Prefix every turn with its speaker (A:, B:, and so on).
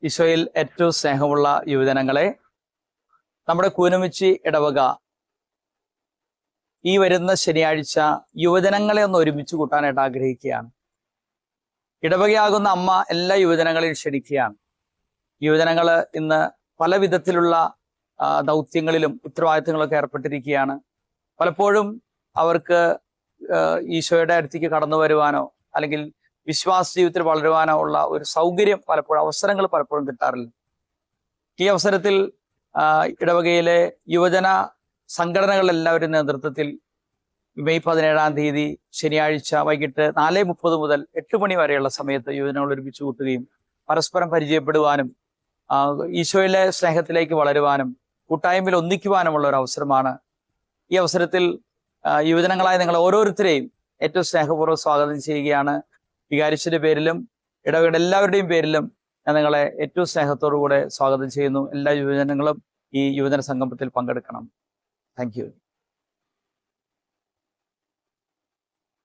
A: ഈശോയിൽ ഏറ്റവും സ്നേഹമുള്ള യുവജനങ്ങളെ, നമ്മുടെ കൂനമുച്ചി ഇടവക ഈ വരുന്ന ശനിയാഴ്ച യുവജനങ്ങളെ ഒന്ന് ഒരുമിച്ച് കൂട്ടാനായിട്ട് ആഗ്രഹിക്കുകയാണ്. ഇടവകയാകുന്ന അമ്മ എല്ലാ യുവജനങ്ങളെയും ക്ഷണിക്കുകയാണ്. യുവജനങ്ങൾ ഇന്ന് പല വിധത്തിലുള്ള ദൗത്യങ്ങളിലും ഉത്തരവാദിത്തങ്ങളൊക്കെ ഏർപ്പെട്ടിരിക്കുകയാണ്. പലപ്പോഴും അവർക്ക് ഈശോയുടെ അടുത്തേക്ക് കടന്നു വരുവാനോ അല്ലെങ്കിൽ വിശ്വാസ ജീവിതത്തിൽ വളരുവാനോ ഉള്ള ഒരു സൗകര്യം അവസരങ്ങൾ പലപ്പോഴും കിട്ടാറില്ല. ഈ അവസരത്തിൽ ഇടവകയിലെ യുവജന സംഘടനകളെല്ലാവരും നേതൃത്വത്തിൽ മെയ് 17-ാം തീയതി ശനിയാഴ്ച വൈകിട്ട് 4:30 മുതൽ 8 മണി വരെയുള്ള സമയത്ത് യുവജനങ്ങൾ ഒരുമിച്ച് കൂട്ടുകയും പരസ്പരം പരിചയപ്പെടുവാനും ഈശോയിലെ സ്നേഹത്തിലേക്ക് വളരുവാനും കൂട്ടായ്മയിൽ ഒന്നിക്കുവാനുമുള്ള ഒരു അവസരമാണ്. ഈ അവസരത്തിൽ യുവജനങ്ങളായ നിങ്ങൾ ഓരോരുത്തരെയും ഏറ്റവും സ്നേഹപൂർവ്വം സ്വാഗതം ചെയ്യുകയാണ്. വികാരിച്ചിന്റെ പേരിലും ഇടവകയുടെ എല്ലാവരുടെയും പേരിലും ഞാൻ നിങ്ങളെ ഏറ്റവും സ്നേഹത്തോടു കൂടെ സ്വാഗതം ചെയ്യുന്നു. എല്ലാ യുവജനങ്ങളും ഈ യുവജന സംഗമത്തിൽ പങ്കെടുക്കണം. Thank you.